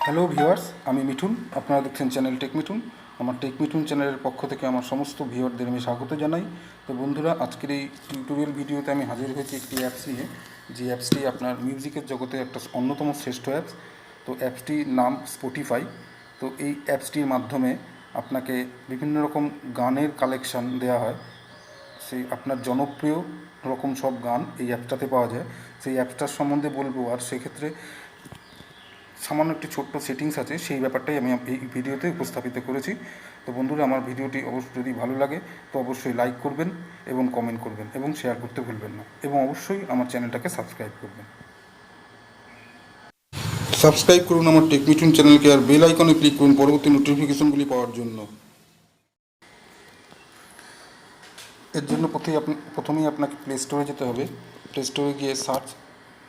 Hello viewers, আমি মিঠুন। আপনারা দেখছেন চ্যানেল টেক মিঠুন। আমার টেক মিঠুন চ্যানেলের পক্ষ থেকে আমার সমস্ত ভিউয়ারদের আমি স্বাগত জানাই। তো বন্ধুরা, আজকের এই টিউটোরিয়াল ভিডিওতে আমি হাজির হয়েছি একটি অ্যাপস নিয়ে, যে অ্যাপসটি আপনার মিউজিকের জগতে একটা অন্যতম শ্রেষ্ঠ অ্যাপস। তো অ্যাপসটির নাম স্পটিফাই। তো এই অ্যাপসটির মাধ্যমে আপনাকে বিভিন্ন রকম গানের কালেকশান দেওয়া হয়। সেই আপনার জনপ্রিয় রকম সব গান এই অ্যাপটাতে পাওয়া যায়। সেই অ্যাপটার সম্বন্ধে বলবো, আর সেক্ষেত্রে সামান্য একটি ছোট্ট সেটিংস আছে, সেই ব্যাপারটাই আমি এই ভিডিওতে উপস্থাপিত করেছি। তো বন্ধুরা, আমার ভিডিওটি যদি ভালো লাগে তো অবশ্যই লাইক করবেন এবং কমেন্ট করবেন এবং শেয়ার করতে ভুলবেন না, এবং অবশ্যই আমার চ্যানেলটাকে সাবস্ক্রাইব করবেন। সাবস্ক্রাইব করুন আমার টেক মিঠুন চ্যানেলকে, আর বেল আইকনে ক্লিক করুন পরবর্তী নোটিফিকেশনগুলি পাওয়ার জন্য। এর জন্য প্রথমেই আপনাকে প্লে স্টোরে যেতে হবে। প্লে স্টোরে গিয়ে সার্চ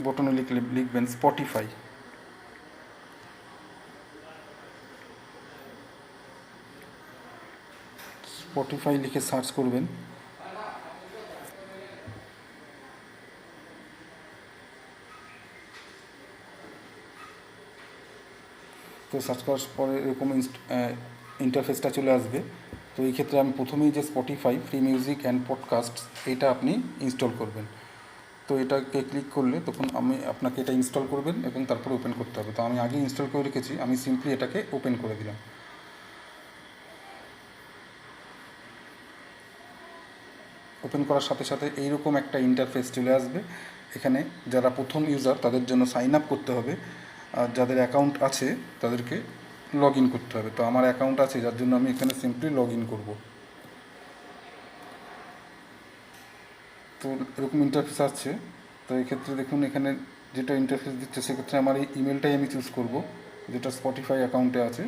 বটনে লিখবেন স্পটিফাই। স্পটিফাই লিখে সার্চ করবেন। তো সার্চ করার পরে এরকম ইন্টারফেসটা চলে আসবে। তো এই ক্ষেত্রে আমি প্রথমেই যে Spotify free music and podcast, এটা আপনি ইনস্টল করবেন। তো এটাকে ক্লিক করলে তখন আপনাকে এটা ইনস্টল করবেন এবং তারপরে ওপেন করতে হবে। তো আমি আগে ইনস্টল করে রেখেছি, আমি সিম্পলি এটাকে ওপেন করে দিলাম। ওপেন করার সাথে সাথে এইরকম একটা ইন্টারফেস চলে আসবে। এখানে যারা প্রথম ইউজার তাদের জন্য সাইন আপ করতে হবে, আর যাদের অ্যাকাউন্ট আছে তাদেরকে লগ ইন করতে হবে। তো আমার অ্যাকাউন্ট আছে, যার জন্য আমি এখানে সিম্পলি লগ ইন করবো। তো এরকম ইন্টারফেস আসছে। তো এক্ষেত্রে দেখুন, এখানে যেটা ইন্টারফেস দিচ্ছে সেক্ষেত্রে আমার এই ইমেলটাই আমি চুজ করব, যেটা স্পটিফাই অ্যাকাউন্টে আছে,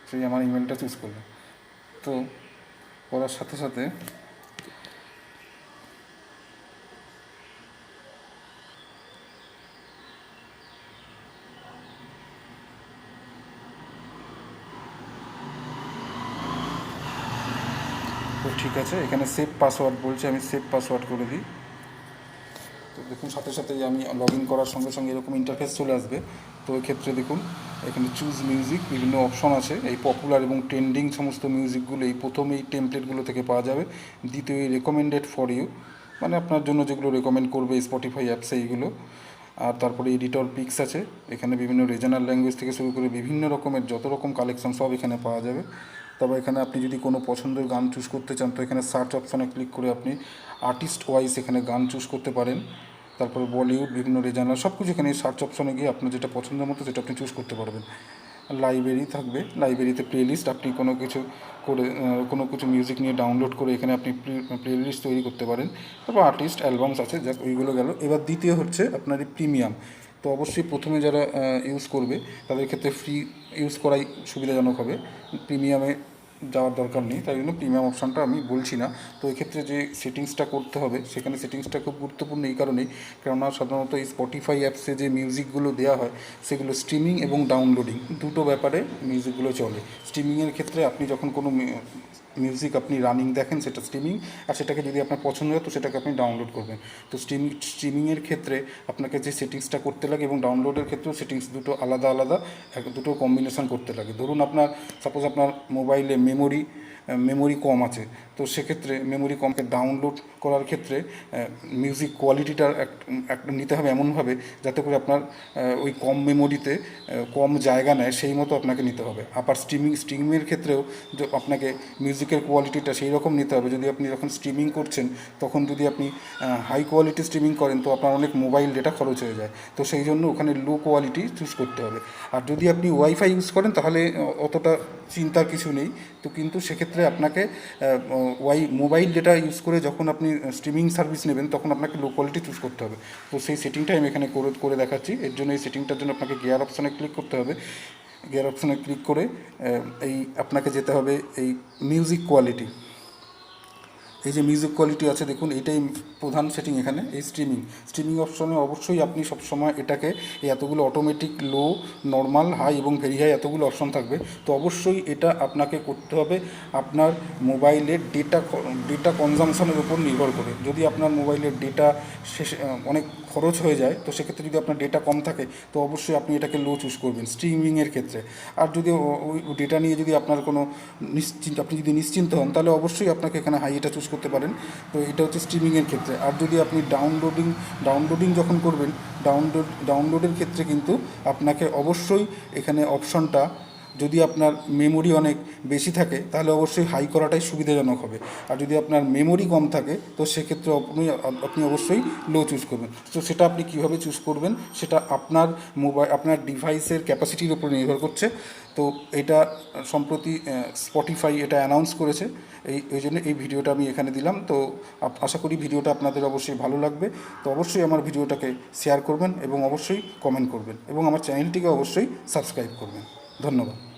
সেই আমার ইমেলটা চুজ করলাম। তো করার সাথে সাথে তো ঠিক আছে, এখানে সেভ পাসওয়ার্ড বলছে, আমি সেভ পাসওয়ার্ড করে দিই। তো দেখুন, সাথে সাথেই আমি লগ ইন করার সঙ্গে সঙ্গে এরকম ইন্টারফেস চলে আসবে। তো এক্ষেত্রে দেখুন, এখানে চুজ মিউজিক বিভিন্ন অপশন আছে। এই পপুলার এবং ট্রেন্ডিং সমস্ত মিউজিকগুলো এই প্রথম এই টেমপ্লেটগুলো থেকে পাওয়া যাবে। দ্বিতীয় এই রেকমেন্ডেড ফর ইউ, মানে আপনার জন্য যেগুলো রেকমেন্ড করবে স্পটিফাই অ্যাপসে এইগুলো। আর তারপরে এডিটর পিক্স আছে, এখানে বিভিন্ন রিজনাল ল্যাঙ্গুয়েজ থেকে শুরু করে বিভিন্ন রকমের যত রকম কালেকশন সব এখানে পাওয়া যাবে। তবে এখানে আপনি যদি কোনো পছন্দের গান চুজ করতে চান, তো এখানে সার্চ অপশানে ক্লিক করে আপনি আর্টিস্ট ওয়াইজ এখানে গান চুজ করতে পারেন। তারপরে বলিউড, বিভিন্ন রিজনাল সব কিছু এখানে সার্চ অপশনে গিয়ে আপনার যেটা পছন্দের মতো সেটা আপনি চুজ করতে পারবেন। লাইব্রেরি থাকবে, লাইব্রেরিতে প্লেলিস্ট আপনি কোনো কিছু মিউজিক নিয়ে ডাউনলোড করে এখানে আপনি প্লেলিস্ট তৈরি করতে পারেন। তারপর আর্টিস্ট অ্যালবামস আছে, যাক ওইগুলো গেল। এবার দ্বিতীয় হচ্ছে আপনার এই প্রিমিয়াম। তো অবশ্যই প্রথমে যারা ইউজ করবে তাদের ক্ষেত্রে ফ্রি ইউজ করাই সুবিধাজনক হবে, প্রিমিয়ামে যাওয়ার দরকার নেই, তাই জন্য প্রিমিয়াম অপশানটা আমি বলছি না। তো এক্ষেত্রে যে সেটিংসটা করতে হবে, সেখানে সেটিংসটা খুব গুরুত্বপূর্ণ এই কারণেই, কেননা সাধারণত এই স্পটিফাই অ্যাপসে যে মিউজিকগুলো দেওয়া হয় সেগুলো স্ট্রিমিং এবং ডাউনলোডিং দুটো ব্যাপারে মিউজিকগুলো চলে। স্ট্রিমিংয়ের ক্ষেত্রে আপনি যখন কোনো মিউজিক আপনি রানিং দেখেন সেটা স্ট্রিমিং, আর সেটাকে যদি আপনার পছন্দ হয় তো সেটাকে আপনি ডাউনলোড করবেন। তো স্ট্রিমিংয়ের ক্ষেত্রে আপনাকে যে সেটিংসটা করতে লাগে এবং ডাউনলোডের ক্ষেত্রেও সেটিংস দুটো আলাদা আলাদা, দুটো কম্বিনেশন করতে লাগে। ধরুন আপনার সাপোজ আপনার মোবাইলে মেমোরি কম আছে, তো সেক্ষেত্রে মেমোরি কমকে ডাউনলোড করার ক্ষেত্রে মিউজিক কোয়ালিটিটা একটা নিতে হবে এমনভাবে যাতে করে আপনার ওই কম মেমোরিতে কম জায়গা নেয়, সেই মতো আপনাকে নিতে হবে। আবার স্ট্রিমিংয়ের ক্ষেত্রেও আপনাকে মিউজিকের কোয়ালিটিটা সেই রকম নিতে হবে। যদি আপনি যখন স্ট্রিমিং করছেন তখন যদি আপনি হাই কোয়ালিটি স্ট্রিমিং করেন তো আপনার অনেক মোবাইল ডেটা খরচ হয়ে যায়, তো সেই জন্য ওখানে লো কোয়ালিটি চুজ করতে হবে। আর যদি আপনি ওয়াইফাই ইউজ করেন তাহলে অতটা চিন্তার কিছু নেই। তো কিন্তু সেক্ষেত্রে আপনাকে মোবাইল ডেটা ইউজ করে যখন আপনি স্ট্রিমিং সার্ভিস নেবেন তখন আপনাকে লো কোয়ালিটি চুজ করতে হবে। তো সেই সেটিংটাই আমি এখানে করে দেখাচ্ছি। এর জন্য এই সেটিংটার জন্য আপনাকে গিয়ার অপশানে ক্লিক করতে হবে। গিয়ার অপশানে ক্লিক করে আপনাকে যেতে হবে এই মিউজিক কোয়ালিটি। এই যে মিউজিক কোয়ালিটি আছে দেখুন, এইটাই প্রধান সেটিং এখানে। এই স্ট্রিমিং অপশনে অবশ্যই আপনি সবসময় এটাকে এতগুলো অটোমেটিক, লো, নর্মাল, হাই এবং ভেরি হাই এতগুলো অপশন থাকবে। তো অবশ্যই এটা আপনাকে করতে হবে আপনার মোবাইলের ডেটা কনজামশনের উপর নির্ভর করে। যদি আপনার মোবাইলের ডেটা অনেক খরচ হয়ে যায়, তো সেক্ষেত্রে যদি আপনার ডেটা কম থাকে তো অবশ্যই আপনি এটাকে লো চুজ করবেন স্ট্রিমিংয়ের ক্ষেত্রে। আর যদি ওই ডেটা নিয়ে যদি আপনার কোনো আপনি যদি নিশ্চিন্ত হন তাহলে অবশ্যই আপনাকে এখানে হাই এটা চুজ করতে পারেন। তো এটা হচ্ছে স্ট্রিমিংয়ের ক্ষেত্রে। আর যদি আপনি ডাউনলোডিং যখন করবেন, ডাউনলোডের ক্ষেত্রে কিন্তু আপনাকে অবশ্যই এখানে অপশনটা, যদি আপনার মেমোরি অনেক বেশি থাকে তাহলে অবশ্যই হাই করাটাই সুবিধাজনক হবে। আর যদি আপনার মেমোরি কম থাকে তো সেক্ষেত্রে আপনি অবশ্যই লো চুজ করবেন। তো সেটা আপনি কীভাবে চুজ করবেন সেটা আপনার আপনার ডিভাইসের ক্যাপাসিটির উপর নির্ভর করছে। তো এটা সম্প্রতি স্পটিফাই এটা অ্যানাউন্স করেছে, এই জন্য এই ভিডিওটা আমি এখানে দিলাম। তো আশা করি ভিডিওটা আপনাদের অবশ্যই ভালো লাগবে। তো অবশ্যই আমার ভিডিওটাকে শেয়ার করবেন এবং অবশ্যই কমেন্ট করবেন এবং আমার চ্যানেলটিকে অবশ্যই সাবস্ক্রাইব করবেন। ধন্যবাদ।